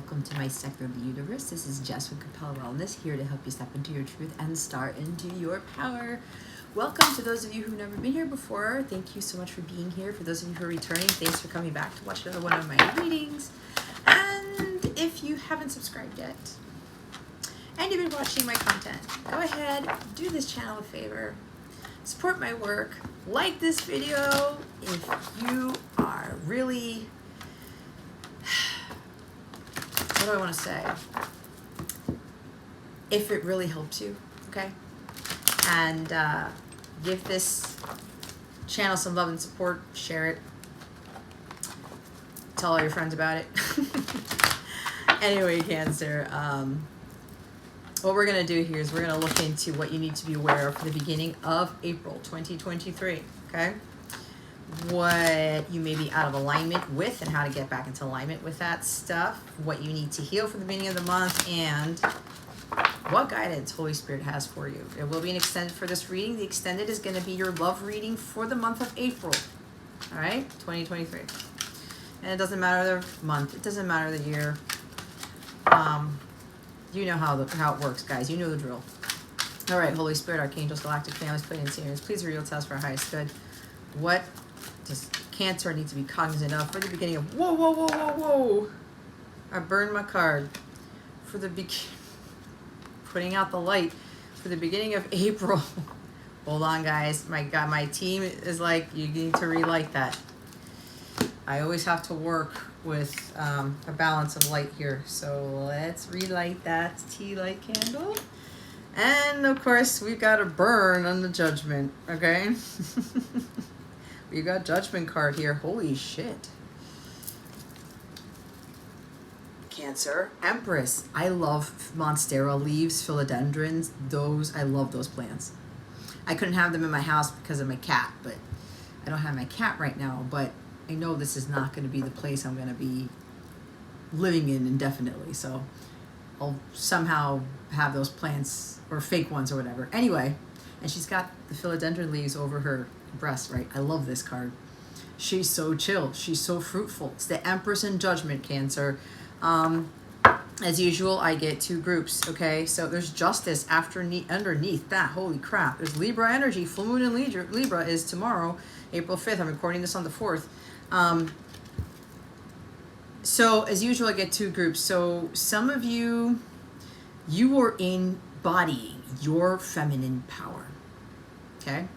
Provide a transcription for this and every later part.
welcome to my sector of the universe. This is Jess with Capella Wellness, here to help you step into your truth and start into your power. Welcome to those of you who've never been here before. Thank you so much for being here. For those of you who are returning, thanks for coming back to watch another one of my readings. And if you haven't subscribed yet, and you've been watching my content, go ahead, do this channel a favor, support my work, like this video if you are really, what do I want to say? If it really helps you, okay? And give this channel some love and support, share it, tell all your friends about it. Anyway, Cancer, what we're going to do here is we're going to look into what you need to be aware of for the beginning of April 2023, okay? What you may be out of alignment with and how to get back into alignment with that stuff, what you need to heal for the beginning of the month, and what guidance Holy Spirit has for you. There will be an extended for this reading. The extended is going to be your love reading for the month of April, all right, 2023. And it doesn't matter the month. It doesn't matter the year. You know how it works, guys. You know the drill. All right, Holy Spirit, Archangels, Galactic Families, Pleiadian Sirians, please reveal to us for our highest good. What does Cancer need to be cognizant of for the beginning of... Whoa, whoa, whoa, whoa, whoa. I burned my card. For the putting out the light for the beginning of April. Hold on, guys. My God, my team is like, you need to relight that. I always have to work with a balance of light here. So let's relight that tea light candle. And of course, we've got a burn on the judgment, okay? We got judgment card here. Holy shit. Cancer, Empress. I love Monstera leaves, philodendrons. Those, I love those plants. I couldn't have them in my house because of my cat, but I don't have my cat right now, but I know this is not going to be the place I'm going to be living in indefinitely, so I'll somehow have those plants, or fake ones or whatever. Anyway, and she's got the philodendron leaves over her breast, right? I love this card. She's so chill. She's so fruitful. It's the Empress in Judgment, Cancer. As usual, I get two groups, okay? So there's Justice underneath that. Holy crap. There's Libra energy. Full moon in Libra is tomorrow, April 5th. I'm recording this on the 4th. So as usual, I get two groups. So some of you are embodying your feminine power, okay?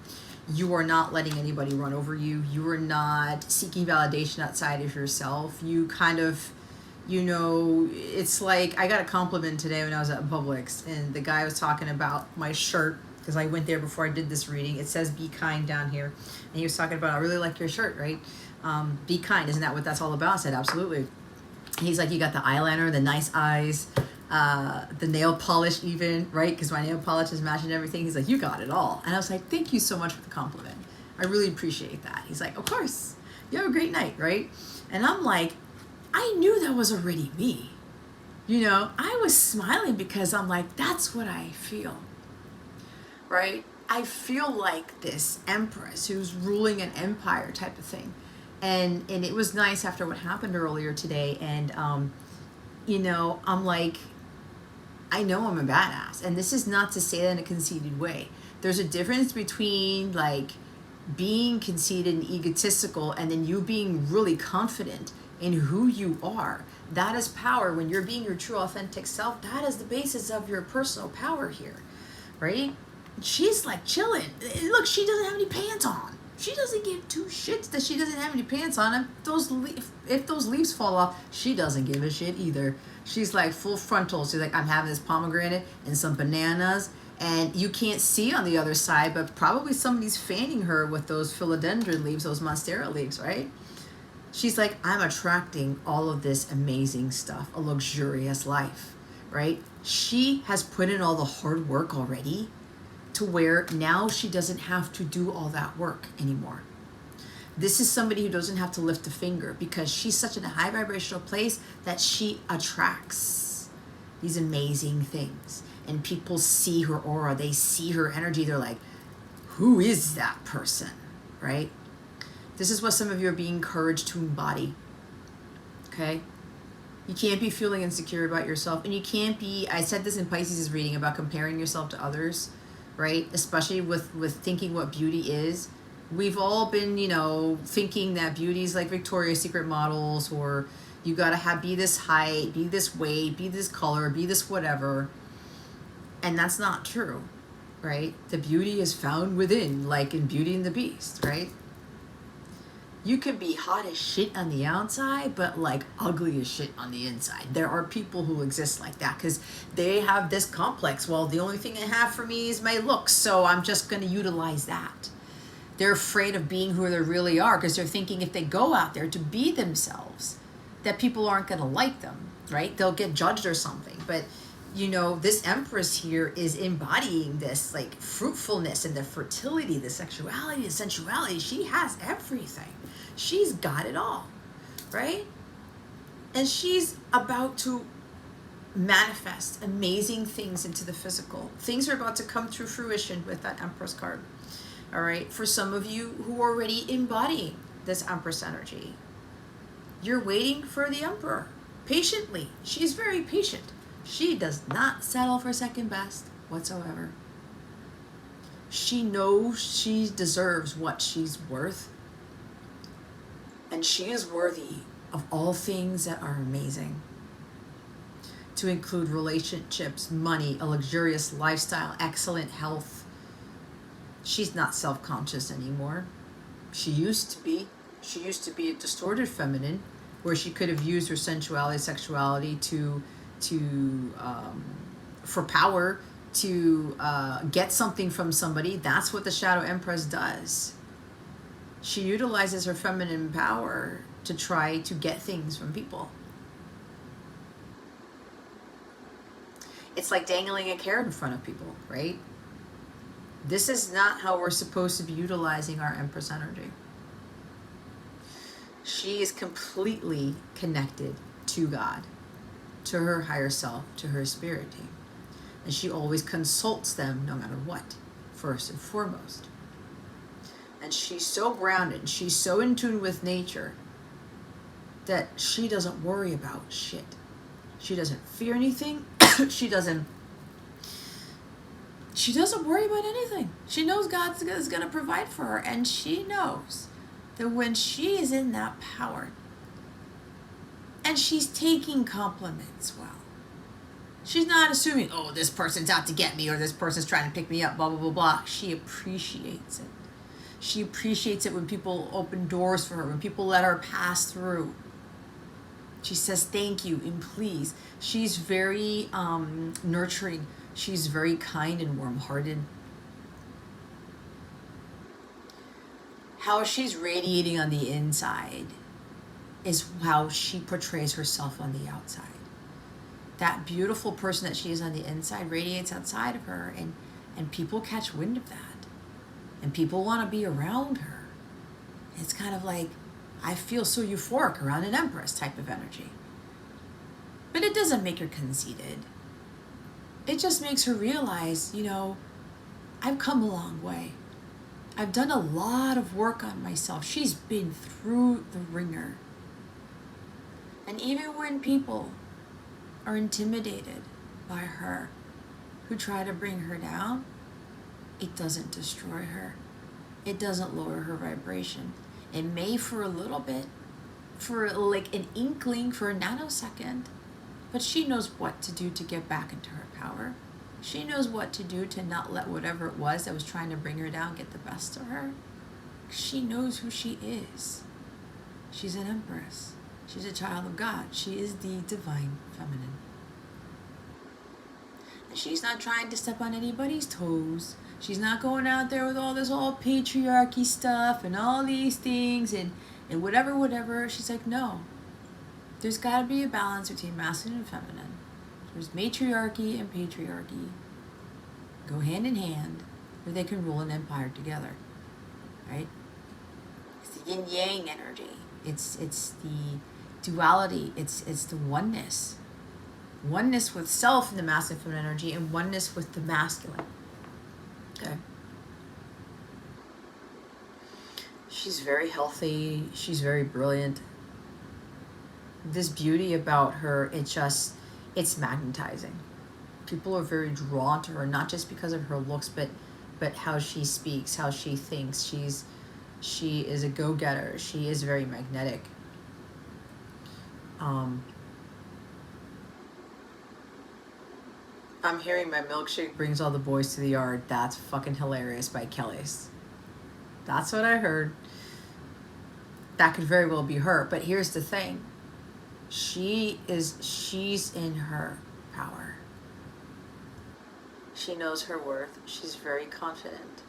You are not letting anybody run over you. You are not seeking validation outside of yourself. You kind of, you know, it's like, I got a compliment today when I was at Publix, and the guy was talking about my shirt, because I went there before I did this reading. It says be kind down here. And he was talking about, I really like your shirt, right? Be kind, isn't that what that's all about? I said, absolutely. He's like, you got the eyeliner, the nice eyes, the nail polish even, right? Because my nail polish is matching everything. He's like, you got it all. And I was like, thank you so much for the compliment. I really appreciate that. He's like, of course. You have a great night, right? And I'm like, I knew that was already me. You know, I was smiling because I'm like, that's what I feel, right? I feel like this Empress who's ruling an empire type of thing. And it was nice after what happened earlier today. And, you know, I'm like, I know I'm a badass. And this is not to say that in a conceited way. There's a difference between like being conceited and egotistical and then you being really confident in who you are. That is power. When you're being your true authentic self, that is the basis of your personal power here, right? She's like chilling. Look, she doesn't have any pants on. She doesn't give two shits that she doesn't have any pants on. If those leaves fall off, she doesn't give a shit either. She's like full frontal. She's like, I'm having this pomegranate and some bananas, and you can't see on the other side, but probably somebody's fanning her with those philodendron leaves, those monstera leaves, right? She's like, I'm attracting all of this amazing stuff, a luxurious life, right? She has put in all the hard work already, to where now she doesn't have to do all that work anymore. This is somebody who doesn't have to lift a finger because she's such in a high vibrational place that she attracts these amazing things. And people see her aura, they see her energy, they're like, who is that person, right? This is what some of you are being encouraged to embody, okay? You can't be feeling insecure about yourself, and you can't be, I said this in Pisces' reading about comparing yourself to others, right? Especially with thinking what beauty is. We've all been, you know, thinking that beauty is like Victoria's Secret models, or you gotta be this height, be this weight, be this color, be this whatever. And that's not true, right? The beauty is found within, like in Beauty and the Beast, right? You can be hot as shit on the outside, but like ugly as shit on the inside. There are people who exist like that because they have this complex. Well, the only thing I have for me is my looks, so I'm just going to utilize that. They're afraid of being who they really are because they're thinking if they go out there to be themselves, that people aren't going to like them, right? They'll get judged or something. But you know, this Empress here is embodying this like fruitfulness and the fertility, the sexuality, the sensuality. She has everything. She's got it all, right? And she's about to manifest amazing things into the physical. Things are about to come to fruition with that Empress card. All right, for some of you who are already embodying this Empress energy, you're waiting for the Emperor patiently. She's very patient. She does not settle for second best whatsoever. She knows she deserves what she's worth. And she is worthy of all things that are amazing. To include relationships, money, a luxurious lifestyle, excellent health. She's not self-conscious anymore. She used to be. She used to be a distorted feminine where she could have used her sensuality, sexuality for power, to get something from somebody. That's what the Shadow Empress does. She utilizes her feminine power to try to get things from people. It's like dangling a carrot in front of people, right? This is not how we're supposed to be utilizing our Empress energy. She is completely connected to God, to her higher self, to her spirit team. And she always consults them no matter what, first and foremost. And she's so grounded, she's so in tune with nature that she doesn't worry about shit. She doesn't fear anything. She doesn't worry about anything. She knows God is going to provide for her, and she knows that when she is in that power, and she's taking compliments well. She's not assuming, oh, this person's out to get me or this person's trying to pick me up, blah, blah, blah, blah. She appreciates it. She appreciates it when people open doors for her, when people let her pass through. She says thank you and please. She's very nurturing. She's very kind and warm-hearted. How she's radiating on the inside is how she portrays herself on the outside. That beautiful person that she is on the inside radiates outside of her, and people catch wind of that. And people want to be around her. It's kind of like, I feel so euphoric around an Empress type of energy. But it doesn't make her conceited. It just makes her realize, you know, I've come a long way. I've done a lot of work on myself. She's been through the ringer. And even when people are intimidated by her, who try to bring her down, it doesn't destroy her. It doesn't lower her vibration. It may for a little bit, for like an inkling, for a nanosecond, but she knows what to do to get back into her power. She knows what to do to not let whatever it was that was trying to bring her down get the best of her. She knows who she is. She's an Empress. She's a child of God. She is the divine feminine. And she's not trying to step on anybody's toes. She's not going out there with all this old patriarchy stuff and all these things and whatever. She's like, no. There's got to be a balance between masculine and feminine. There's matriarchy and patriarchy. Go hand in hand, where they can rule an empire together. Right? It's the yin-yang energy. It's the duality. It's the oneness. Oneness with self in the masculine and feminine energy, and oneness with the masculine. Okay. She's very healthy. She's very brilliant. this beauty about her, it's magnetizing. People are very drawn to her, not just because of her looks, but how she speaks, how she thinks. She is a go-getter. She is very magnetic. I'm hearing My Milkshake Brings All the Boys to the Yard. That's fucking hilarious by Kelly's. That's what I heard. That could very well be her. But here's the thing. She's in her power. She knows her worth. She's very confident.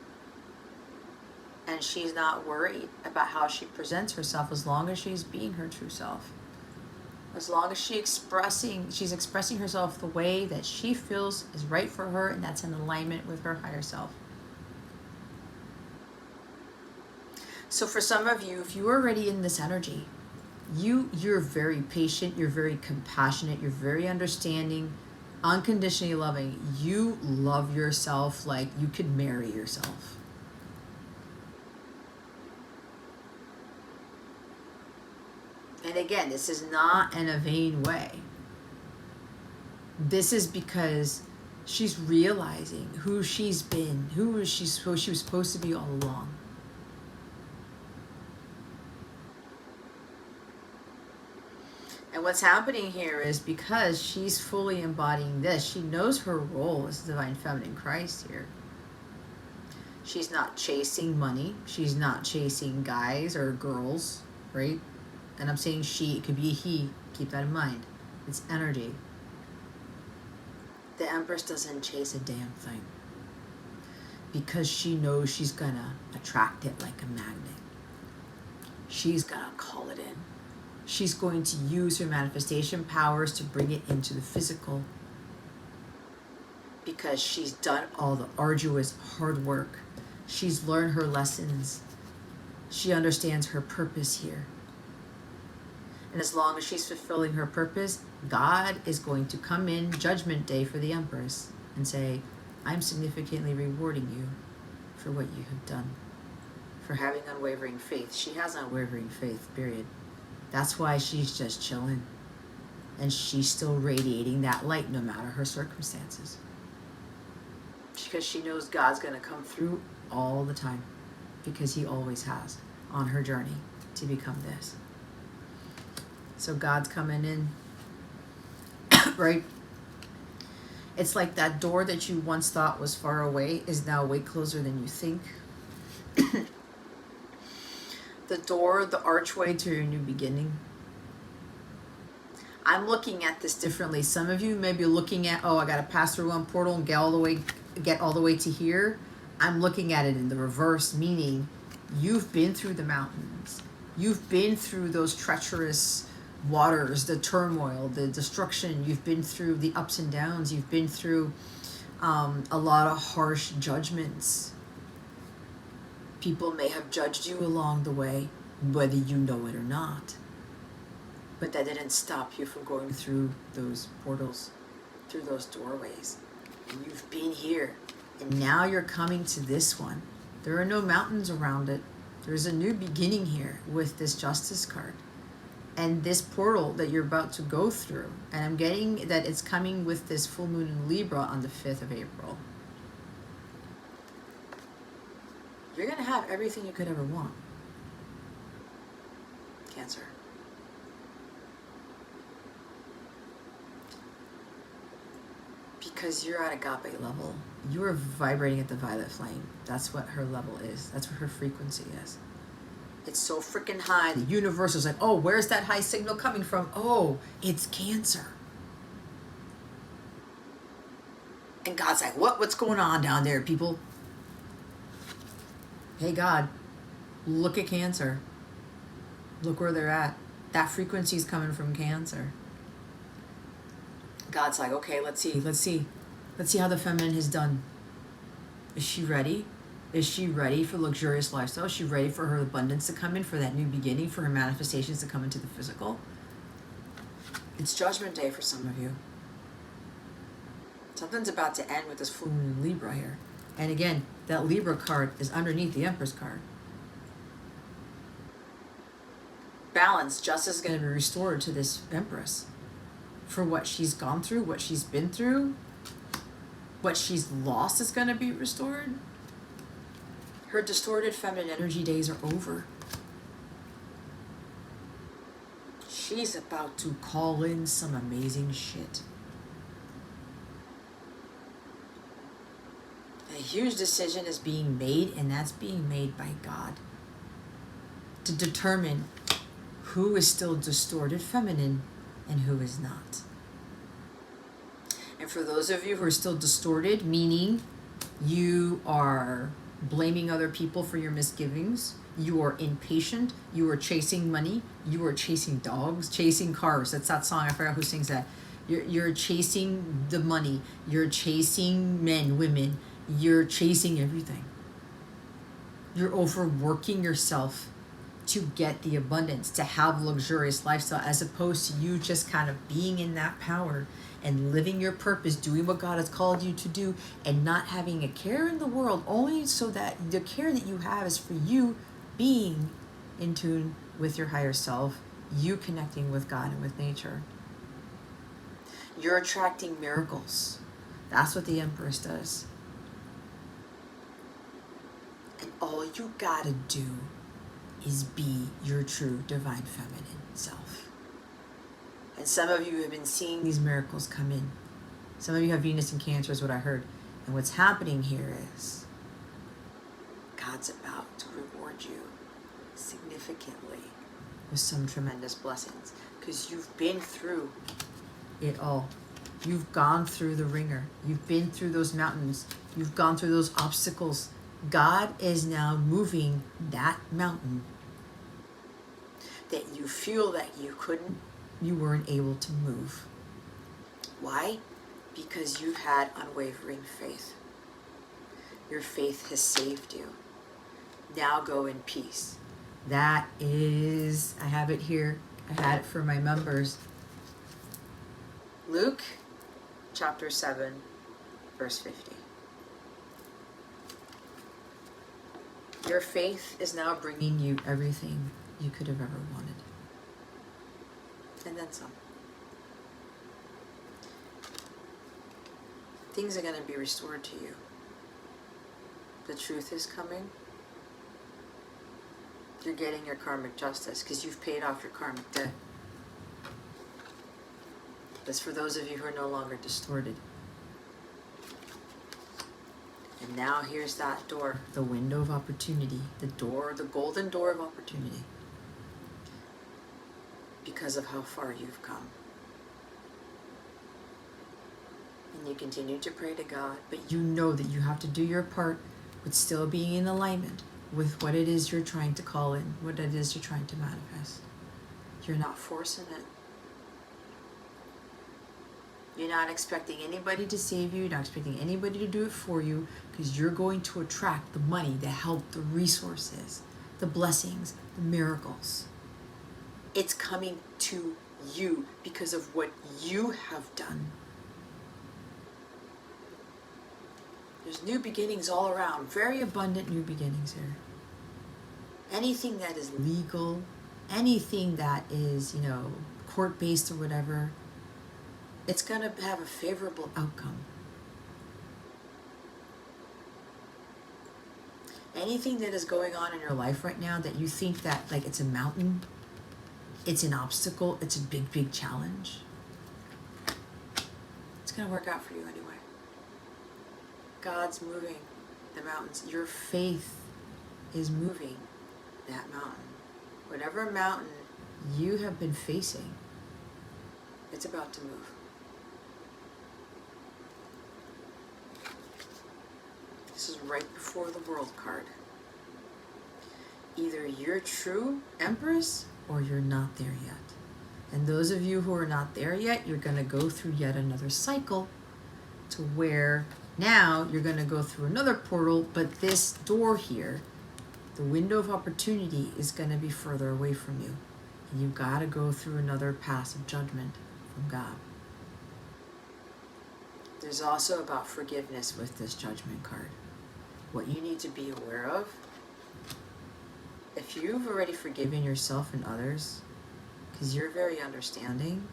And she's not worried about how she presents herself as long as she's being her true self. As long as she's expressing herself the way that she feels is right for her, and that's in alignment with her higher self. So for some of you, if you're already in this energy, you're very patient, you're very compassionate, you're very understanding, unconditionally loving. You love yourself like you could marry yourself. And again, this is not in a vain way. This is because she's realizing who she's been, who she was supposed to be all along. And what's happening here is because she's fully embodying this, she knows her role as Divine Feminine Christ here. She's not chasing money. She's not chasing guys or girls, right? And I'm saying she, it could be a he. Keep that in mind. It's energy. The Empress doesn't chase a damn thing because she knows she's gonna attract it like a magnet. She's gonna call it in. She's going to use her manifestation powers to bring it into the physical because she's done all the arduous hard work. She's learned her lessons. She understands her purpose here. And as long as she's fulfilling her purpose, God is going to come in Judgment Day for the Empress and say, I'm significantly rewarding you for what you have done, for having unwavering faith. She has unwavering faith, period. That's why she's just chilling. And she's still radiating that light no matter her circumstances. Because she knows God's going to come through all the time. Because he always has on her journey to become this. So God's coming in, right? It's like that door that you once thought was far away is now way closer than you think. The door, the archway to your new beginning. I'm looking at this differently. Some of you may be looking at, oh, I got to pass through one portal and get all the way to here. I'm looking at it in the reverse, meaning you've been through the mountains. You've been through those treacherous waters, the turmoil, the destruction. You've been through the ups and downs. You've been through a lot of harsh judgments. People may have judged you along the way, whether you know it or not. But that didn't stop you from going through those portals, through those doorways. And you've been here. And now you're coming to this one. There are no mountains around it. There's a new beginning here with this Justice card. And this portal that you're about to go through. And I'm getting that it's coming with this full moon in Libra on the 5th of April. You're going to have everything you could ever want. Cancer. Because you're at agape level. You are vibrating at the violet flame. That's what her level is. That's what her frequency is. It's so freaking high. The universe is like, oh, where's that high signal coming from? Oh, it's Cancer. And God's like, what's going on down there, people? Hey, God, look at Cancer. Look where they're at. That frequency is coming from Cancer. God's like, okay, let's see how the feminine has done. Is she ready? Is she ready for luxurious lifestyle? Is she ready for her abundance to come in, for that new beginning, for her manifestations to come into the physical? It's Judgment Day for some of you. Something's about to end with this full moon in Libra here. And again, that Libra card is underneath the Empress card. balance, justice is going to be restored to this Empress for what she's gone through, what she's been through, what she's lost is going to be restored. Her distorted feminine energy days are over. She's about to call in some amazing shit. A huge decision is being made, and that's being made by God to determine who is still distorted feminine and who is not. And for those of you who are still distorted, meaning you are blaming other people for your misgivings, you are impatient, you are chasing money, you are chasing dogs, chasing cars. That's that song, I forgot who sings that. You're chasing the money, you're chasing men, women, you're chasing everything. You're overworking yourself to get the abundance, to have luxurious lifestyle, as opposed to you just kind of being in that power and living your purpose, doing what God has called you to do, and not having a care in the world, only so that the care that you have is for you being in tune with your higher self, you connecting with God and with nature. You're attracting miracles. That's what the Empress does. And all you gotta do is be your true divine feminine self. And some of you have been seeing these miracles come in. Some of you have Venus in Cancer is what I heard. And what's happening here is God's about to reward you significantly with some tremendous blessings, because you've been through it all. You've gone through the ringer. You've been through those mountains. You've gone through those obstacles. God is now moving that mountain that you feel that you weren't able to move. Why? Because you've had unwavering faith. Your faith has saved you. Now go in peace. That is, I have it here. I had it for my members. Luke chapter 7, verse 50. Your faith is now bringing you everything you could have ever wanted. And then some. Things are going to be restored to you. The truth is coming. You're getting your karmic justice because you've paid off your karmic debt. That's for those of you who are no longer distorted. And now here's that door, the window of opportunity, the door, the golden door of opportunity. Because of how far you've come. And you continue to pray to God, but you know that you have to do your part with still being in alignment with what it is you're trying to call in, what it is you're trying to manifest. You're not forcing it. You're not expecting anybody to save you. You're not expecting anybody to do it for you, because you're going to attract the money, the help, the resources, the blessings, the miracles. It's coming to you because of what you have done. There's new beginnings all around. Very abundant new beginnings here. Anything that is legal, anything that is, court-based or whatever, it's going to have a favorable outcome. Anything that is going on in your life right now that you think that it's a mountain, it's an obstacle, it's a big, big challenge, it's going to work out for you anyway. God's moving the mountains. Your faith is moving that mountain. Whatever mountain you have been facing, it's about to move. This is right before the World card. Either you're true Empress or you're not there yet. And those of you who are not there yet, you're going to go through yet another cycle to where now you're going to go through another portal, but this door here, the window of opportunity, is going to be further away from you. And you've got to go through another pass of judgment from God. There's also about forgiveness with this judgment card. What you need to be aware of If you've already forgiven yourself and others, because you're very understanding,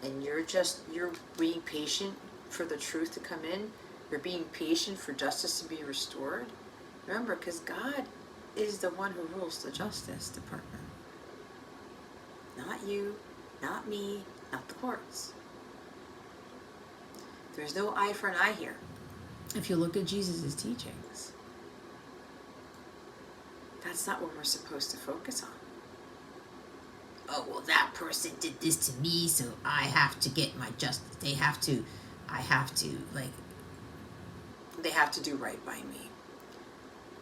and you're being patient for the truth to come in, you're being patient for justice to be restored. Remember, because God is the one who rules the Justice Department. Not you, not me, not the courts. There's no eye for an eye here. If you look at Jesus' teachings, that's not what we're supposed to focus on. Oh, well, that person did this to me, so I have to get my justice. They have to do right by me.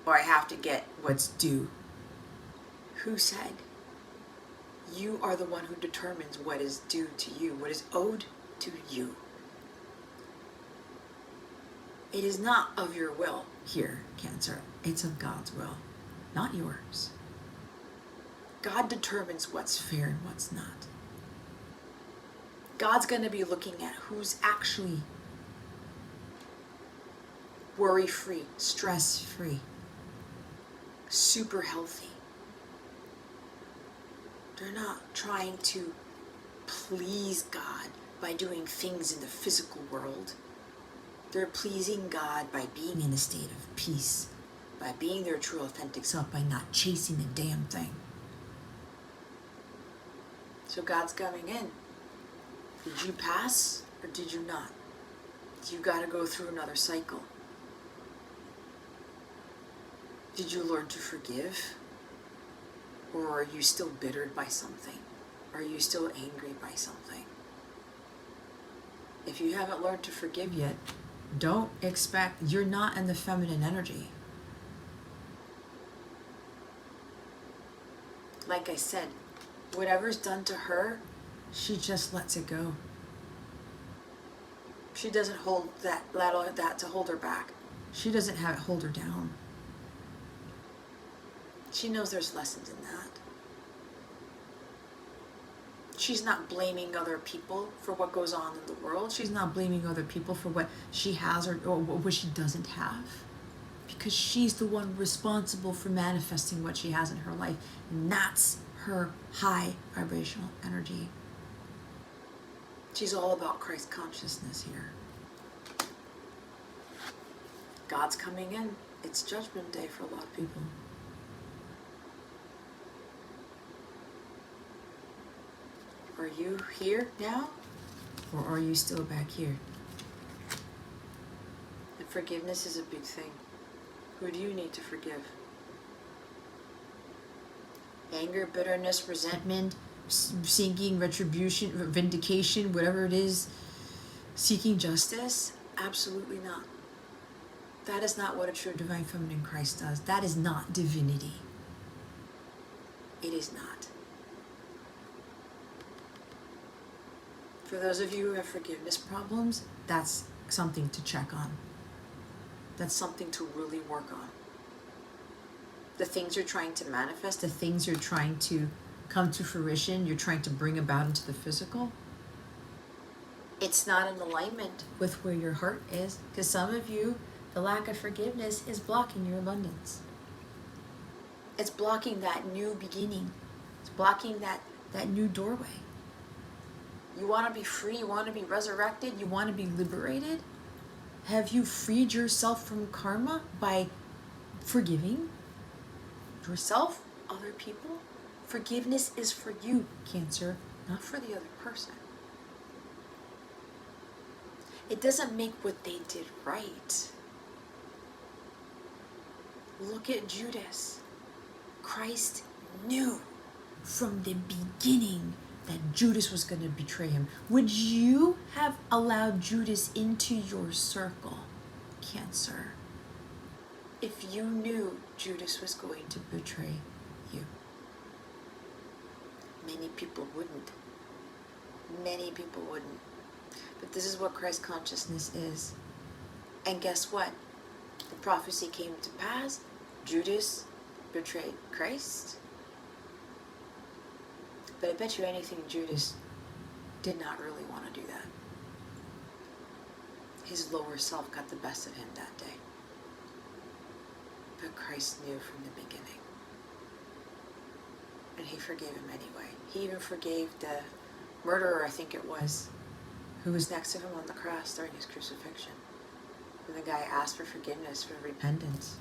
Or I have to get what's due. Who said? You are the one who determines what is due to you, what is owed to you. It is not of your will here, Cancer. It's of God's will, not yours. God determines what's fair and what's not. God's going to be looking at who's actually worry-free, stress-free, super healthy. They're not trying to please God by doing things in the physical world. They're pleasing God by being in a state of peace, by being their true authentic self, by not chasing a damn thing. So God's coming in. Did you pass or did you not? You got to go through another cycle. Did you learn to forgive? Or are you still bittered by something? Are you still angry by something? If you haven't learned to forgive yet, don't expect, you're not in the feminine energy. Like I said, whatever's done to her, she just lets it go. She doesn't hold that to hold her back. She doesn't have it hold her down. She knows there's lessons in that. She's not blaming other people for what goes on in the world. She's not blaming other people for what she has or what she doesn't have. Because she's the one responsible for manifesting what she has in her life. And that's her high vibrational energy. She's all about Christ consciousness here. God's coming in. It's Judgment Day for a lot of people. Are you here now? Or are you still back here? And forgiveness is a big thing. Who do you need to forgive? Anger, bitterness, resentment, seeking retribution, vindication, whatever it is, seeking justice? Absolutely not. That is not what a true divine feminine Christ does. That is not divinity. It is not. For those of you who have forgiveness problems, that's something to check on. That's something to really work on. The things you're trying to manifest, the things you're trying to come to fruition, you're trying to bring about into the physical, it's not in alignment with where your heart is. Because some of you, the lack of forgiveness is blocking your abundance. It's blocking that new beginning. It's blocking that new doorway. You want to be free, you want to be resurrected, you want to be liberated? Have you freed yourself from karma by forgiving yourself, other people? Forgiveness is for you, Cancer, not for the other person. It doesn't make what they did right. Look at Judas. Christ knew from the beginning that Judas was going to betray him. Would you have allowed Judas into your circle, Cancer, if you knew Judas was going to betray you? Many people wouldn't. Many people wouldn't. But this is what Christ consciousness is. And guess what? The prophecy came to pass. Judas betrayed Christ. But I bet you anything Judas did not really want to do that. His lower self got the best of him that day. But Christ knew from the beginning. And he forgave him anyway. He even forgave the murderer, I think it was, who was next to him on the cross during his crucifixion. And the guy asked for forgiveness, for repentance,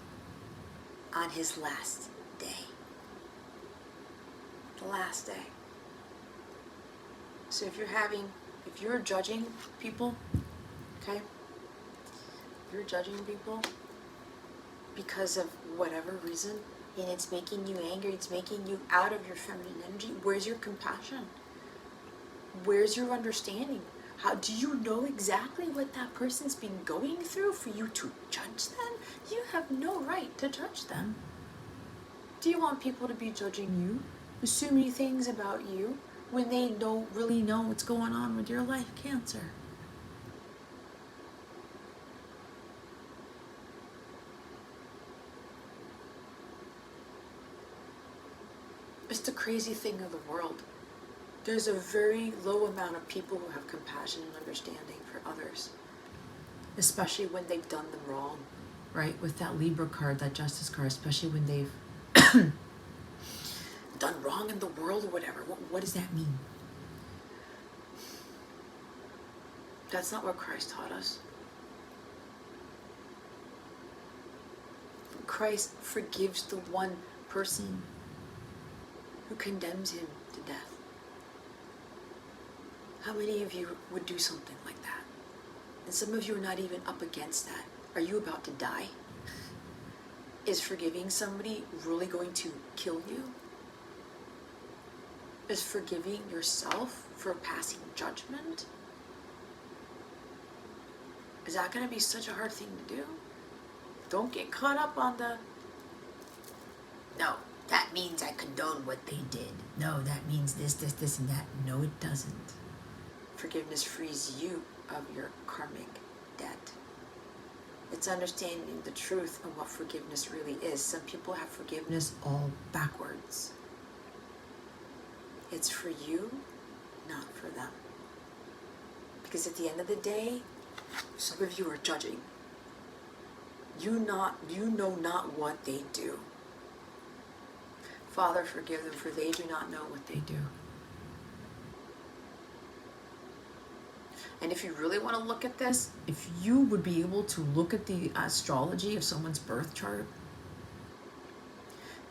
on his last day. The last day. So if you're judging people, okay? If you're judging people because of whatever reason, and it's making you angry, it's making you out of your feminine energy, where's your compassion? Where's your understanding? How do you know exactly what that person's been going through for you to judge them? You have no right to judge them. Do you want people to be judging you, assuming things about you, when they don't really know what's going on with your life, Cancer? It's the crazy thing of the world. There's a very low amount of people who have compassion and understanding for others, especially when they've done them wrong, right? With that Libra card, that Justice card, especially when they've done wrong in the world or whatever. What does that mean? That's not what Christ taught us. Christ forgives the one person who condemns him to death. How many of you would do something like that? And some of you are not even up against that. Are you about to die? Is forgiving somebody really going to kill you? Is forgiving yourself for passing judgment? Is that going to be such a hard thing to do? Don't get caught up on the, no, that means I condone what they did. No, that means this, and that. No, it doesn't. Forgiveness frees you of your karmic debt. It's understanding the truth of what forgiveness really is. Some people have forgiveness all backwards. It's for you, not for them. Because at the end of the day, some of you are judging. You know not what they do. Father, forgive them, for they do not know what they do. And if you really want to look at this, if you would be able to look at the astrology of someone's birth chart,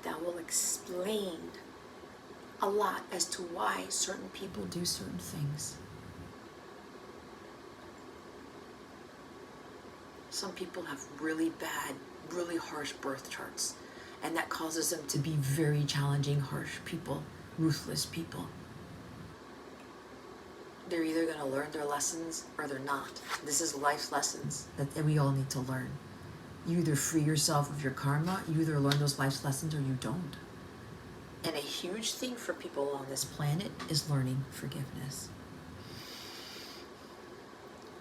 that will explain a lot as to why certain people do certain things. Some people have really bad, really harsh birth charts, and that causes them to be very challenging, harsh people, ruthless people. They're either going to learn their lessons or they're not. This is life lessons that we all need to learn. You either free yourself of your karma, you either learn those life lessons or you don't. And a huge thing for people on this planet is learning forgiveness.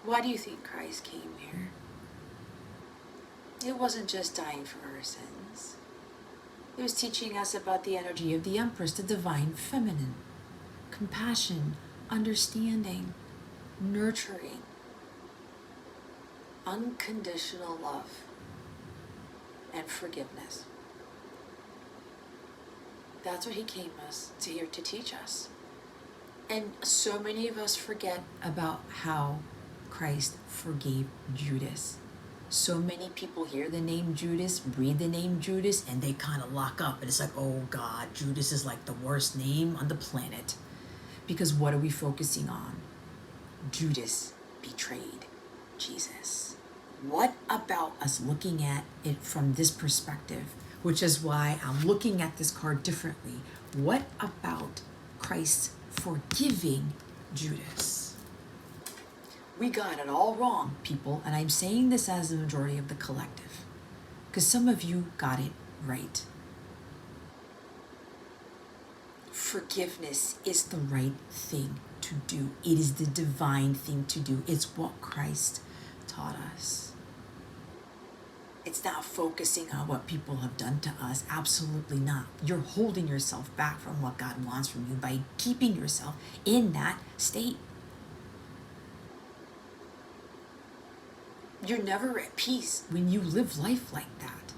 Why do you think Christ came here? It wasn't just dying for our sins. It was teaching us about the energy of the Empress, the divine feminine. Compassion, understanding, nurturing, unconditional love, and forgiveness. That's what he came here to teach us. And so many of us forget about how Christ forgave Judas. So many people hear the name Judas, read the name Judas, and they kind of lock up. And it's like, oh God, Judas is like the worst name on the planet. Because what are we focusing on? Judas betrayed Jesus. What about us looking at it from this perspective? Which is why I'm looking at this card differently. What about Christ forgiving Judas? We got it all wrong, people, and I'm saying this as the majority of the collective, because some of you got it right. Forgiveness is the right thing to do. It is the divine thing to do. It's what Christ taught us. It's not focusing on what people have done to us. Absolutely not. You're holding yourself back from what God wants from you by keeping yourself in that state. You're never at peace when you live life like that.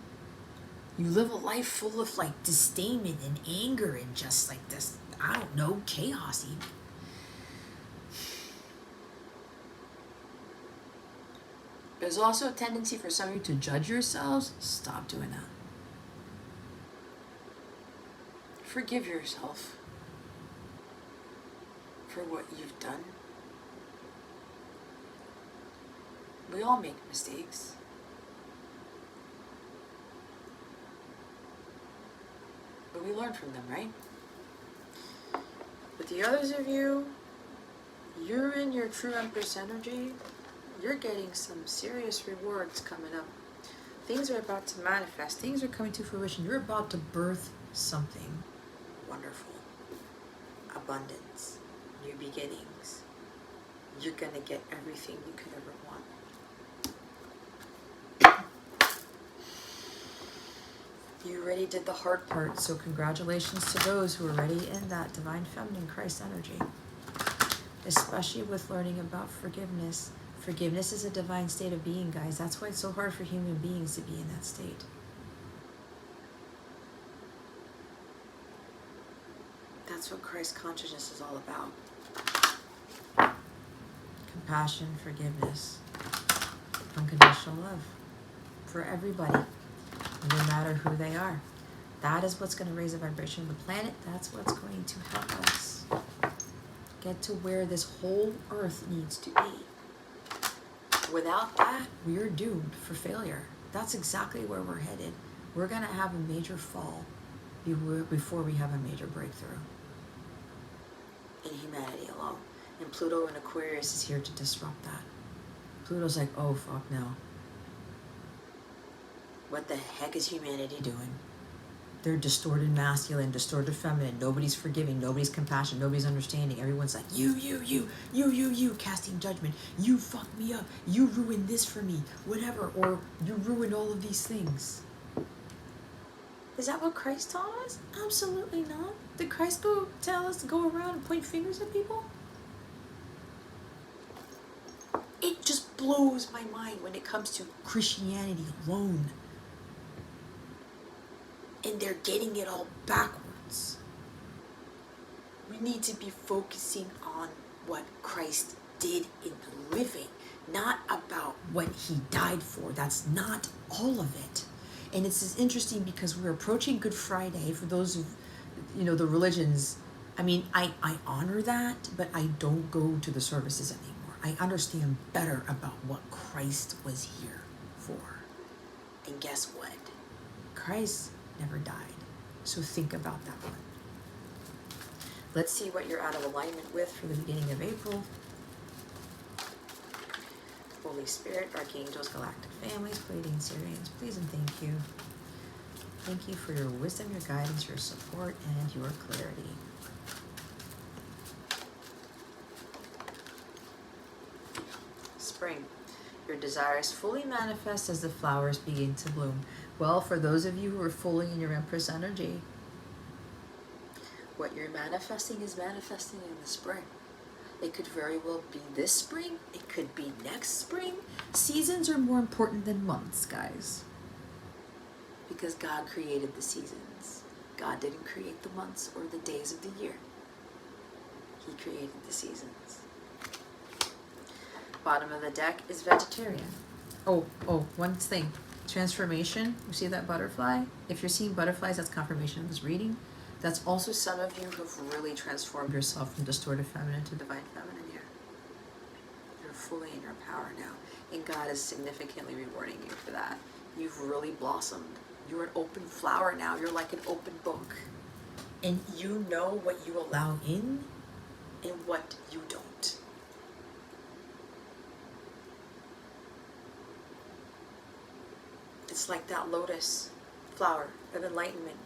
You live a life full of like disdain and anger and just like this, I don't know, chaos even. There's also a tendency for some of you to judge yourselves. Stop doing that. Forgive yourself for what you've done. We all make mistakes. But we learn from them, right? But the others of you, you're in your true Empress energy. You're getting some serious rewards coming up. Things are about to manifest. Things are coming to fruition. You're about to birth something wonderful. Abundance. New beginnings. You're going to get everything you could ever want. You already did the hard part, so congratulations to those who are already in that divine feminine Christ energy. Especially with learning about forgiveness. Forgiveness is a divine state of being, guys. That's why it's so hard for human beings to be in that state. That's what Christ consciousness is all about. Compassion, forgiveness, unconditional love for everybody, no matter who they are. That is what's going to raise the vibration of the planet. That's what's going to help us get to where this whole earth needs to be. Without that, we are doomed for failure. That's exactly where we're headed. We're going to have a major fall before we have a major breakthrough in humanity alone. And Pluto in Aquarius is here to disrupt that. Pluto's like, oh, fuck no. What the heck is humanity doing? They're distorted masculine, distorted feminine. Nobody's forgiving, nobody's compassionate, nobody's understanding. Everyone's like, you, casting judgment. You fucked me up. You ruined this for me. Whatever. Or you ruined all of these things. Is that what Christ taught us? Absolutely not. Did Christ tell us to go around and point fingers at people? It just blows my mind when it comes to Christianity alone. And they're getting it all backwards. We need to be focusing on what Christ did in the living, not about what he died for. That's not all of it. And it's interesting because we're approaching Good Friday. For those of, the religions, I mean, I honor that, but I don't go to the services anymore. I understand better about what Christ was here for. And guess what? Christ never died. So think about that one. Let's see what you're out of alignment with for the beginning of April. Holy Spirit, Archangels, Galactic Families, Pleiadians, Sirians, please and thank you. Thank you for your wisdom, your guidance, your support, and your clarity. Spring. Your desires fully manifest as the flowers begin to bloom. Well, for those of you who are fully in your Empress energy, what you're manifesting is manifesting in the spring. It could very well be this spring. It could be next spring. Seasons are more important than months, guys. Because God created the seasons. God didn't create the months or the days of the year. He created the seasons. Bottom of the deck is vegetarian. Oh, one thing. Transformation. You see that butterfly? If you're seeing butterflies, that's confirmation of this reading. That's also some of you who've really transformed yourself from distorted feminine to divine feminine here. You're fully in your power now. And God is significantly rewarding you for that. You've really blossomed. You're an open flower now. You're like an open book. And you know what you allow in and what you don't. It's like that lotus flower of enlightenment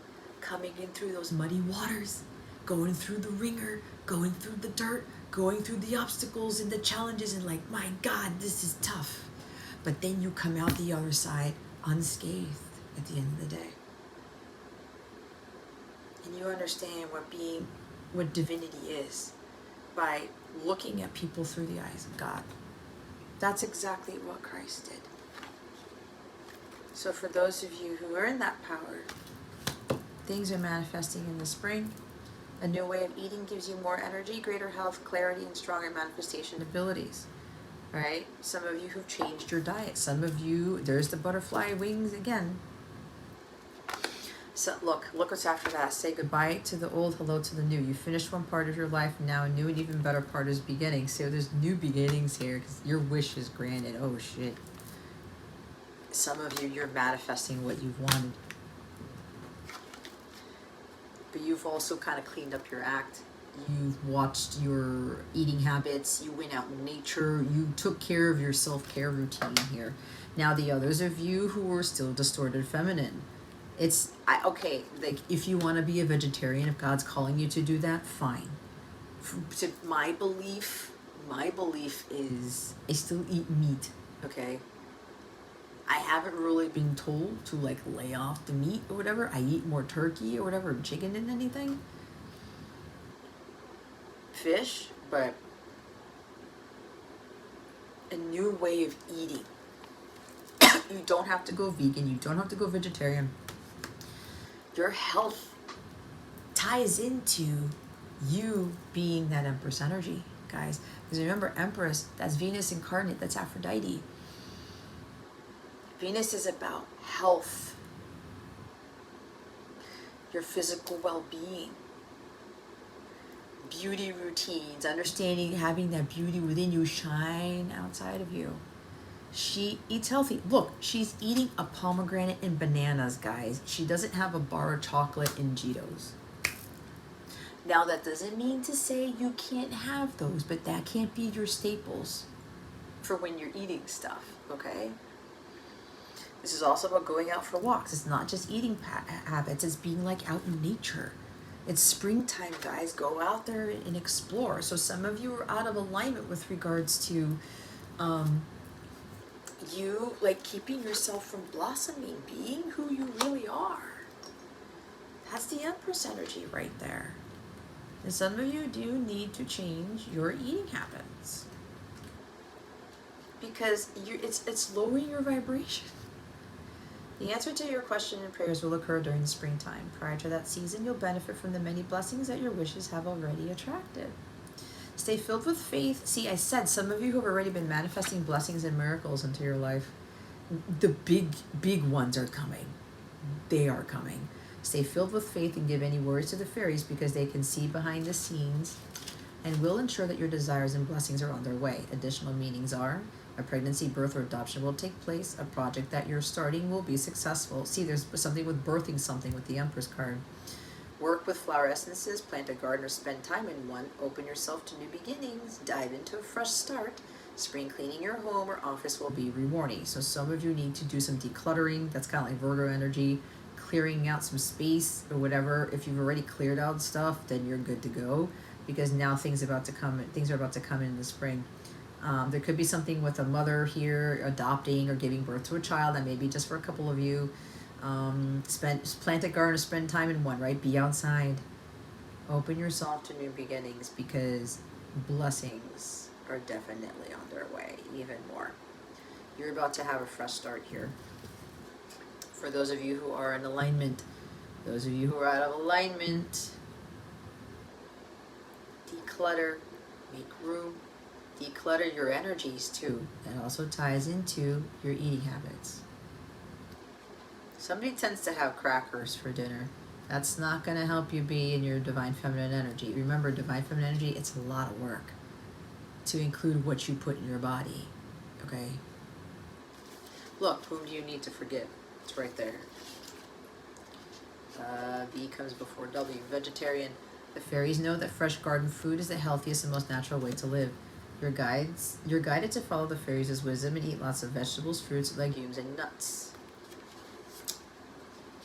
coming in through those muddy waters, going through the ringer, going through the dirt, going through the obstacles and the challenges and like, my God, this is tough. But then you come out the other side unscathed at the end of the day. And you understand what divinity is by looking at people through the eyes of God. That's exactly what Christ did. So for those of you who are in that power, things are manifesting in the spring. A new way of eating gives you more energy, greater health, clarity, and stronger manifestation abilities. Right? Some of you who've changed your diet. Some of you, there's the butterfly wings again. So look what's after that. Say goodbye to the old, hello to the new. You finished one part of your life, now a new and even better part is beginning. So there's new beginnings here because your wish is granted. Oh shit. Some of you, you're manifesting what you've wanted. But you've also kind of cleaned up your act. You've watched your eating habits. You went out in nature. You took care of your self-care routine here. Now the others of you who are still distorted feminine. Okay, like if you want to be a vegetarian, if God's calling you to do that, fine. My belief is I still eat meat, okay? I haven't really been told to like lay off the meat or whatever. I eat more turkey or whatever, chicken than anything. Fish, but a new way of eating. You don't have to go vegan. You don't have to go vegetarian. Your health ties into you being that Empress energy, guys. Because remember, Empress, that's Venus incarnate, that's Aphrodite. Venus is about health, your physical well-being, beauty routines, understanding, having that beauty within you shine outside of you. She eats healthy. Look, she's eating a pomegranate and bananas, guys. She doesn't have a bar of chocolate and Cheetos. Now, that doesn't mean to say you can't have those, but that can't be your staples for when you're eating stuff, okay? This is also about going out for walks. It's not just eating habits. It's being like out in nature. It's springtime, guys. Go out there and explore. So some of you are out of alignment with regards to you like keeping yourself from blossoming, being who you really are. That's the Empress energy right there. And some of you do need to change your eating habits because it's lowering your vibration. The answer to your question and prayers will occur during the springtime. Prior to that season, you'll benefit from the many blessings that your wishes have already attracted. Stay filled with faith. See, I said some of you who have already been manifesting blessings and miracles into your life, the big ones are coming. They are coming. Stay filled with faith and give any words to the fairies because they can see behind the scenes and will ensure that your desires and blessings are on their way. Additional meanings are a pregnancy, birth, or adoption will take place. A project that you're starting will be successful. See, there's something with birthing something with the Empress card. Work with flower essences, plant a garden, or spend time in one. Open yourself to new beginnings. Dive into a fresh start. Spring cleaning your home or office will be rewarding. So some of you need to do some decluttering. That's kind of like Virgo energy. Clearing out some space or whatever. If you've already cleared out stuff, then you're good to go because now things are about to come in the spring. There could be something with a mother here adopting or giving birth to a child. That may be just for a couple of you. Plant a garden, spend time in one, right? Be outside. Open yourself to new beginnings because blessings are definitely on their way, even more. You're about to have a fresh start here. For those of you who are in alignment, those of you who are out of alignment, declutter, make room, declutter your energies too. That also ties into your eating habits. Somebody tends to have crackers for dinner. That's not going to help you be in your divine feminine energy. Remember, divine feminine energy, it's a lot of work to include what you put in your body, okay? Look, whom do you need to forgive? It's right there. V comes before W, vegetarian. The fairies know that fresh garden food is the healthiest and most natural way to live. You're guided to follow the fairies' wisdom and eat lots of vegetables, fruits, legumes, and nuts.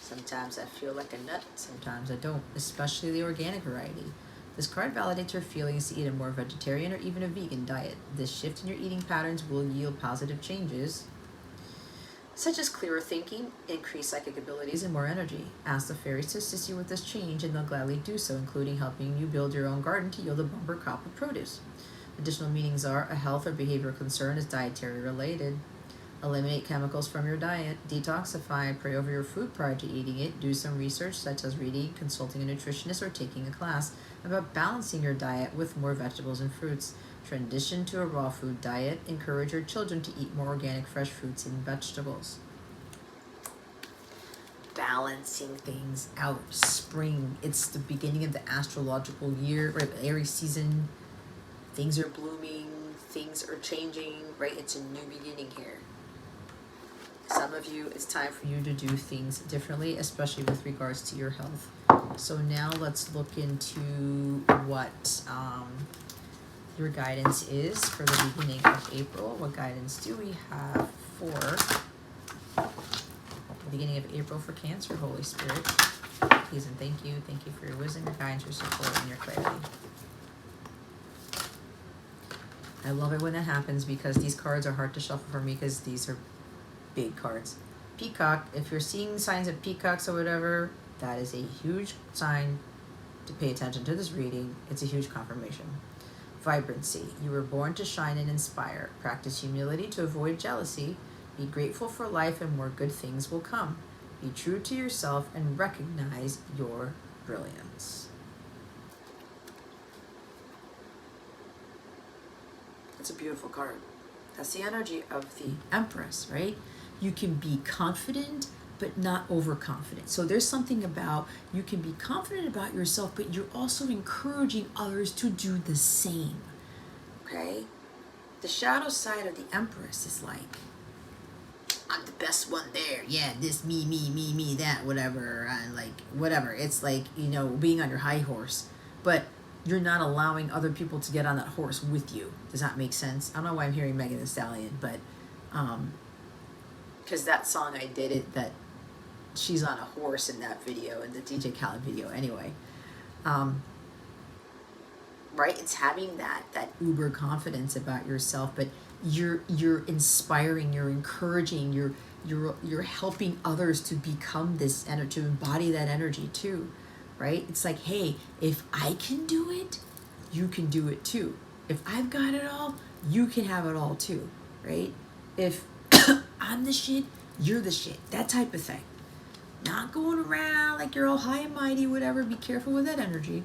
Sometimes I feel like a nut, sometimes I don't, especially the organic variety. This card validates your feelings to eat a more vegetarian or even a vegan diet. This shift in your eating patterns will yield positive changes, such as clearer thinking, increased psychic abilities, and more energy. Ask the fairies to assist you with this change, and they'll gladly do so, including helping you build your own garden to yield a bumper crop of produce. Additional meanings are a health or behavioral concern is dietary related. Eliminate chemicals from your diet. Detoxify. Pray over your food prior to eating it. Do some research, such as reading, consulting a nutritionist, or taking a class about balancing your diet with more vegetables and fruits. Transition to a raw food diet. Encourage your children to eat more organic, fresh fruits and vegetables. Balancing things out. Spring. It's the beginning of the astrological year, right? Aries season. Things are blooming. Things are changing, right? It's a new beginning here. Some of you, it's time for you to do things differently, especially with regards to your health. So now let's look into what your guidance is for the beginning of April. What guidance do we have for the beginning of April for Cancer, Holy Spirit? Please and thank you. Thank you for your wisdom, your guidance, your support, and your clarity. I love it when that happens because these cards are hard to shuffle for me because these are big cards. Peacock, if you're seeing signs of peacocks or whatever, that is a huge sign to pay attention to this reading. It's a huge confirmation. Vibrancy, you were born to shine and inspire. Practice humility to avoid jealousy. Be grateful for life and more good things will come. Be true to yourself and recognize your brilliance. It's a beautiful card. That's the energy of the Empress, right? You can be confident, but not overconfident. So there's something about you can be confident about yourself, but you're also encouraging others to do the same, okay? The shadow side of the Empress is like, I'm the best one there. Yeah, this, me, that, whatever. And like, whatever. It's like, you know, being on your high horse. But you're not allowing other people to get on that horse with you. Does that make sense? I don't know why I'm hearing Megan Thee Stallion, but because that song I did it, that she's on a horse in that video, in the DJ Khaled video anyway. Right? It's having that uber confidence about yourself, but you're inspiring, you're encouraging, you're helping others to become this energy, to embody that energy too. Right? It's like, hey, if I can do it, you can do it too. If I've got it all, you can have it all too. Right? If I'm the shit, you're the shit. That type of thing. Not going around like you're all high and mighty, whatever. Be careful with that energy.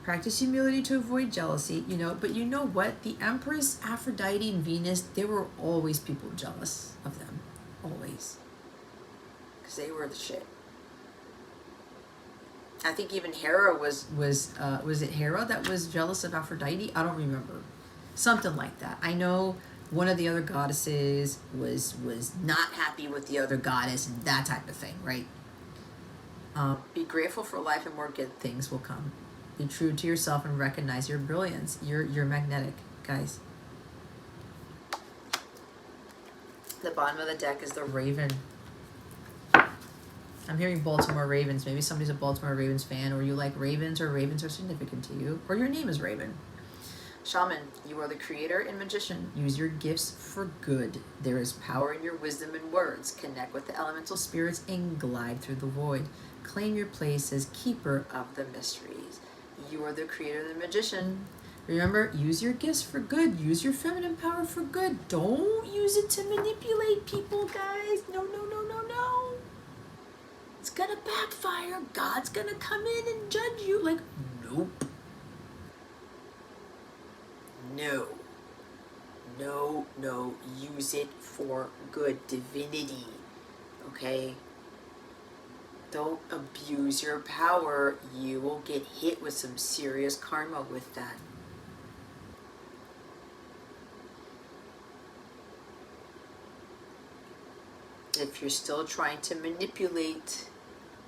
Practice humility to avoid jealousy, you know. But you know what? The Empress, Aphrodite, and Venus, there were always people jealous of them. Always. Because they were the shit. I think even Hera was it Hera that was jealous of Aphrodite? I don't remember. Something like that. I know one of the other goddesses was not happy with the other goddess and that type of thing, right? Be grateful for life and more good things will come. Be true to yourself and recognize your brilliance. You're magnetic, guys. The bottom of the deck is the Raven. I'm hearing Baltimore Ravens. Maybe somebody's a Baltimore Ravens fan, or you like ravens, or ravens are significant to you, or your name is Raven. Shaman, you are the creator and magician. Use your gifts for good. There is power in your wisdom and words. Connect with the elemental spirits and glide through the void. Claim your place as keeper of the mysteries. You are the creator and the magician. Remember, use your gifts for good. Use your feminine power for good. Don't use it to manipulate people, guys. No, no, no, no, no. It's gonna backfire. God's gonna come in and judge you. Like, nope. No. No, no. Use it for good. Divinity. Okay? Don't abuse your power. You will get hit with some serious karma with that. If you're still trying to manipulate,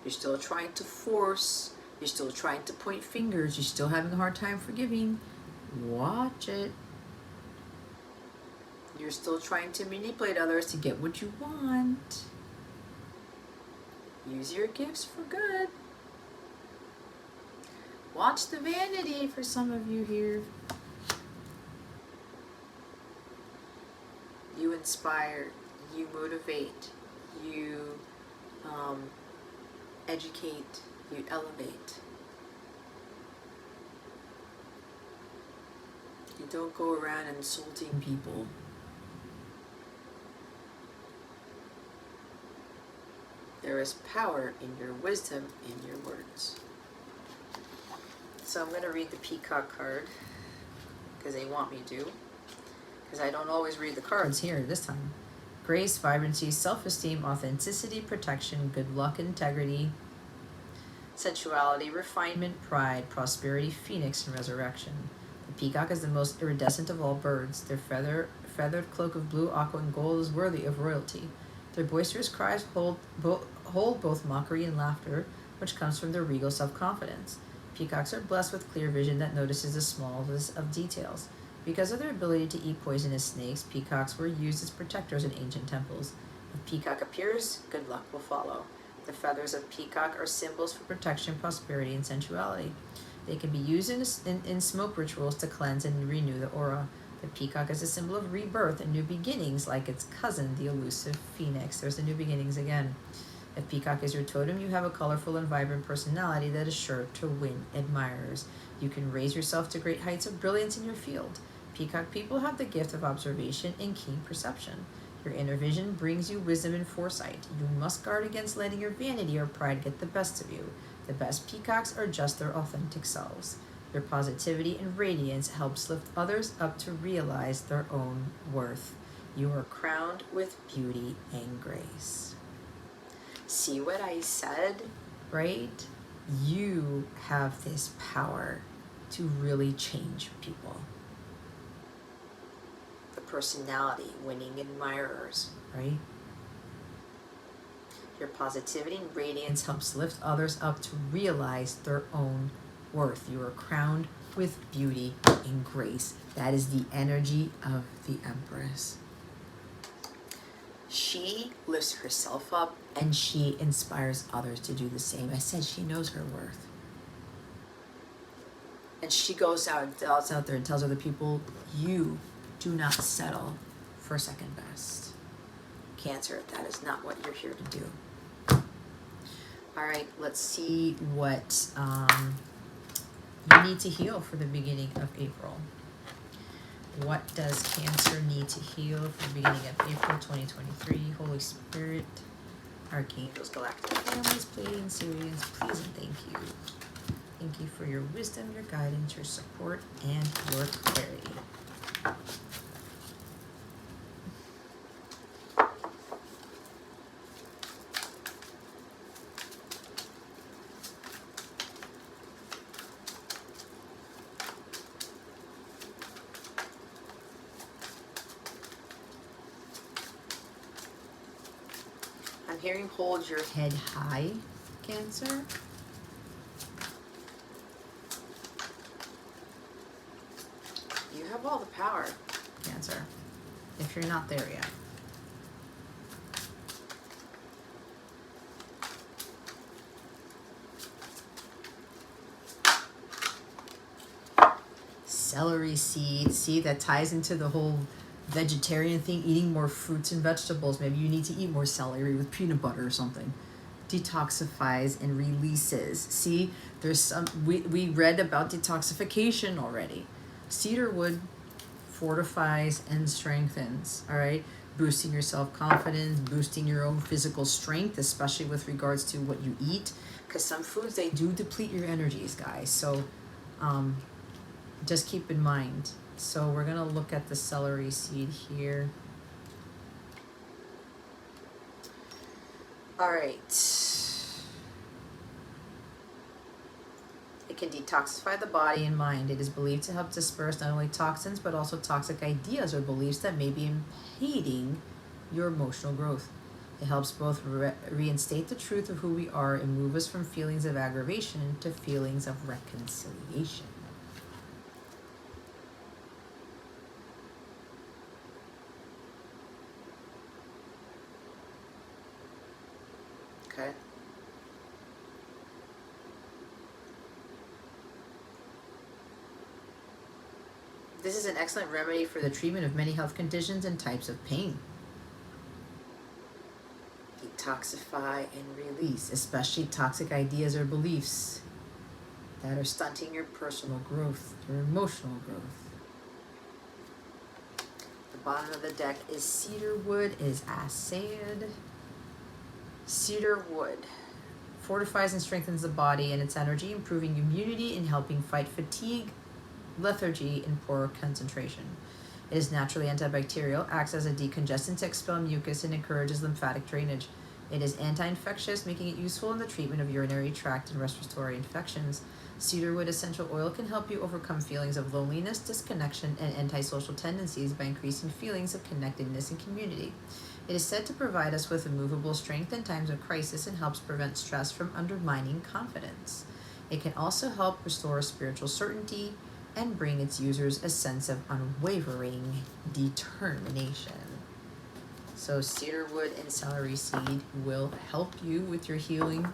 you're still trying to force, you're still trying to point fingers, you're still having a hard time forgiving, watch it. You're still trying to manipulate others to get what you want. Use your gifts for good. Watch the vanity for some of you here. You inspire, you motivate, you educate, you elevate. You don't go around insulting people. there is power in your wisdom, in your words. So I'm going to read the Peacock card because they want me to, because I don't always read the cards here this time. Grace, vibrancy, self-esteem, authenticity, protection, good luck, integrity, sensuality, refinement, pride, prosperity, phoenix, and resurrection. The peacock is the most iridescent of all birds. Their feathered cloak of blue, aqua, and gold is worthy of royalty. Their boisterous cries hold both mockery and laughter, which comes from their regal self-confidence. Peacocks are blessed with clear vision that notices the smallest of details. Because of their ability to eat poisonous snakes, peacocks were used as protectors in ancient temples. If peacock appears, good luck will follow. The feathers of peacock are symbols for protection, prosperity, and sensuality. They can be used in smoke rituals to cleanse and renew the aura. The peacock is a symbol of rebirth and new beginnings, like its cousin, the elusive phoenix. There's the new beginnings again. If peacock is your totem, you have a colorful and vibrant personality that is sure to win admirers. You can raise yourself to great heights of brilliance in your field. Peacock people have the gift of observation and keen perception. Your inner vision brings you wisdom and foresight. You must guard against letting your vanity or pride get the best of you. The best peacocks are just their authentic selves. Their positivity and radiance helps lift others up to realize their own worth. You are crowned with beauty and grace. See what I said, right? You have this power to really change people. The personality, winning admirers, right? Your positivity and radiance helps lift others up to realize their own worth. You are crowned with beauty and grace. That is the energy of the Empress. She lifts herself up and she inspires others to do the same. I said she knows her worth. And she goes out there and tells other people, you do not settle for second best. Cancer, that is not what you're here to do. All right, let's see what you need to heal for the beginning of April. What does Cancer need to heal for the beginning of April 2023? Holy Spirit, Archangels, Galactic Families, Pleiadians, Sirians, please and thank you. Thank you for your wisdom, your guidance, your support, and your clarity. I'm hearing hold your head high, Cancer. You have all the power, Cancer, if you're not there yet. Celery seed. See, that ties into the whole vegetarian thing, eating more fruits and vegetables. Maybe you need to eat more celery with peanut butter or something. Detoxifies and releases. See, there's some, we read about detoxification already. Cedarwood fortifies and strengthens, all right? Boosting your self-confidence, boosting your own physical strength, especially with regards to what you eat, because some foods, they do deplete your energies, guys. So just keep in mind. So we're going to look at the celery seed here. All right. It can detoxify the body and mind. It is believed to help disperse not only toxins, but also toxic ideas or beliefs that may be impeding your emotional growth. It helps both reinstate the truth of who we are and move us from feelings of aggravation to feelings of reconciliation. Okay. This is an excellent remedy for the treatment of many health conditions and types of pain. Detoxify and release, especially toxic ideas or beliefs that are stunting your personal growth, your emotional growth. The bottom of the deck is cedarwood, is acid. Cedar wood fortifies and strengthens the body and its energy, improving immunity and helping fight fatigue, lethargy, and poor concentration. It is naturally antibacterial, acts as a decongestant to expel mucus, and encourages lymphatic drainage. It is anti-infectious, making it useful in the treatment of urinary tract and respiratory infections. Cedarwood essential oil can help you overcome feelings of loneliness, disconnection, and antisocial tendencies by increasing feelings of connectedness and community. It is said to provide us with immovable strength in times of crisis and helps prevent stress from undermining confidence. It can also help restore spiritual certainty and bring its users a sense of unwavering determination. So cedarwood and celery seed will help you with your healing.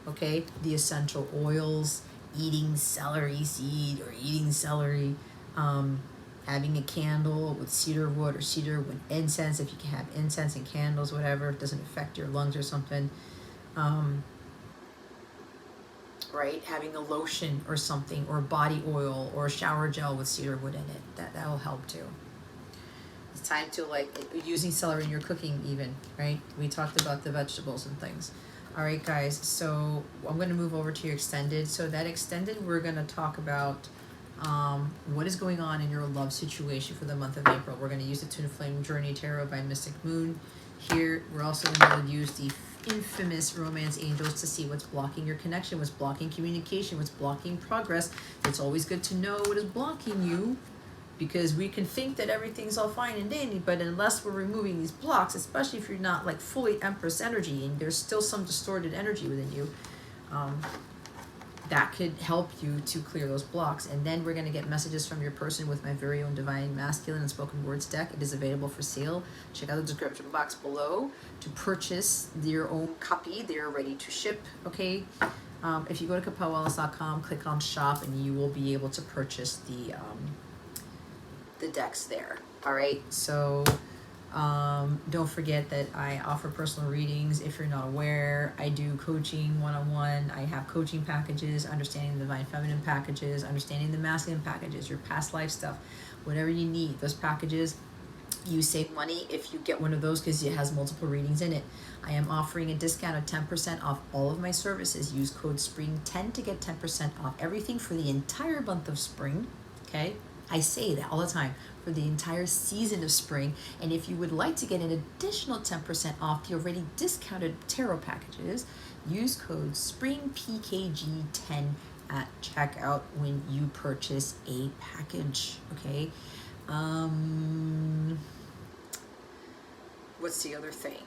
Okay, the essential oils, eating celery seed or eating celery, having a candle with cedar wood or cedar wood incense, if you can have incense and candles, whatever, it doesn't affect your lungs or something. Right, having a lotion or something, or body oil or shower gel with cedar wood in it, that will help too. It's time to, like, using celery in your cooking even, right? We talked about the vegetables and things. All right, guys, so I'm going to move over to your extended. So that extended, we're going to talk about what is going on in your love situation for the month of April. We're going to use the Twin Flame Journey Tarot by Mystic Moon. Here, we're also going to use the infamous Romance Angels to see what's blocking your connection, what's blocking communication, what's blocking progress. It's always good to know what is blocking you, because we can think that everything's all fine and dandy, but unless we're removing these blocks, especially if you're not like fully Empress energy and there's still some distorted energy within you, that could help you to clear those blocks. And then we're going to get messages from your person with my very own Divine Masculine and Spoken Words deck. It is available for sale. Check out the description box below to purchase your own copy. They're ready to ship, okay? If you go to capellawellness.com, click on shop, and you will be able to purchase the decks there. All right, so don't forget that I offer personal readings. If you're not aware, I do coaching one-on-one. I have coaching packages, understanding the divine feminine packages, understanding the masculine packages, your past life stuff, whatever you need. Those packages, you save money if you get one of those because it has multiple readings in it. I am offering a discount of 10% off all of my services. Use code SPRING10 to get 10% off everything for the entire month of spring, okay? I say that all the time, for the entire season of spring. And if you would like to get an additional 10% off the already discounted tarot packages, use code SPRINGPKG10 at checkout when you purchase a package, okay? What's the other thing?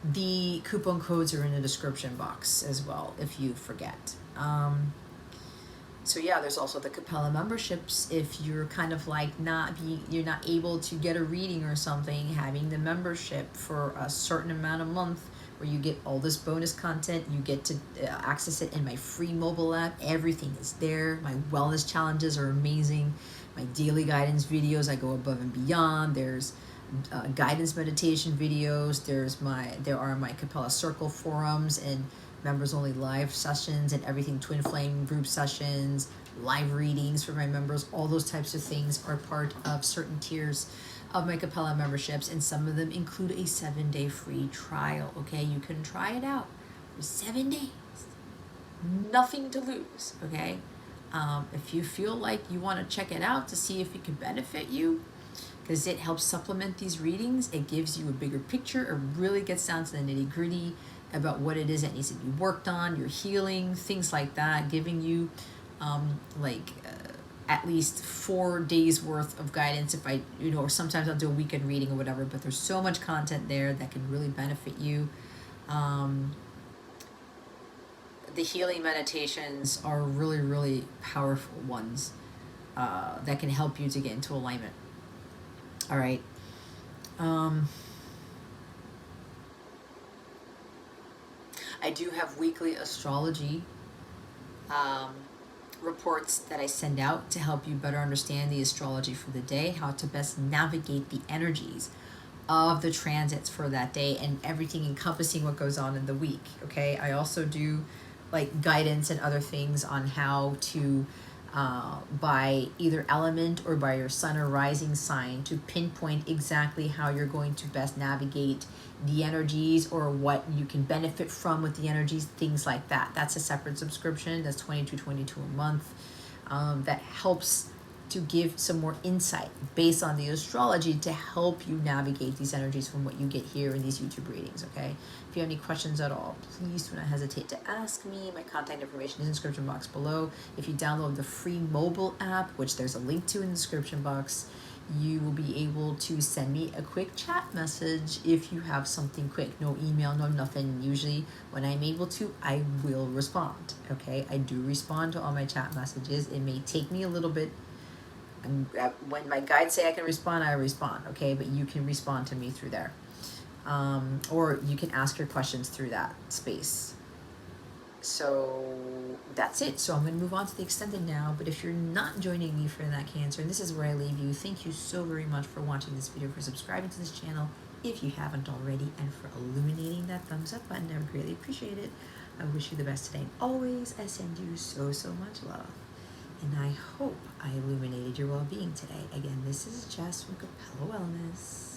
The coupon codes are in the description box as well, if you forget. So yeah, there's also the Capella memberships. If you're kind of like you're not able to get a reading or something, having the membership for a certain amount a month where you get all this bonus content, you get to access it in my free mobile app. Everything is there. My wellness challenges are amazing. My daily guidance videos, I go above and beyond. There's guidance meditation videos. There are my Capella Circle forums and members only live sessions and everything, Twin Flame group sessions, live readings for my members. All those types of things are part of certain tiers of my Capella memberships, and some of them include a 7-day free trial. Okay, you can try it out for 7 days, nothing to lose. Okay, if you feel like you want to check it out to see if it can benefit you, because it helps supplement these readings, it gives you a bigger picture. It really gets down to the nitty-gritty about what it is that needs to be worked on, your healing, things like that, giving you at least 4 days worth of guidance if or sometimes I'll do a weekend reading or whatever, but there's so much content there that can really benefit you. The healing meditations are really, really powerful ones that can help you to get into alignment. All right. I do have weekly astrology reports that I send out to help you better understand the astrology for the day, how to best navigate the energies of the transits for that day, and everything encompassing what goes on in the week. Okay, I also do like guidance and other things on how to by either element or by your sun or rising sign to pinpoint exactly how you're going to best navigate the energies or what you can benefit from with the energies, things like that. That's a separate subscription. That's $22.22 a month. That helps to give some more insight based on the astrology to help you navigate these energies from what you get here in these YouTube readings, okay? If you have any questions at all, please do not hesitate to ask me. My contact information is in the description box below. If you download the free mobile app, which there's a link to in the description box, you will be able to send me a quick chat message if you have something quick. No email, no nothing. Usually when I'm able to, I will respond, okay? I do respond to all my chat messages. It may take me a little bit. And when my guides say I can respond, I respond, okay? But you can respond to me through there. Or you can ask your questions through that space. So that's it. So I'm going to move on to the extended now. But if you're not joining me for that Cancer, and this is where I leave you, thank you so very much for watching this video, for subscribing to this channel if you haven't already, and for illuminating that thumbs up button. I would greatly appreciate it. I wish you the best today and always. I send you so much love. And I hope I illuminated your well-being today. Again, this is Jess from Capella Wellness.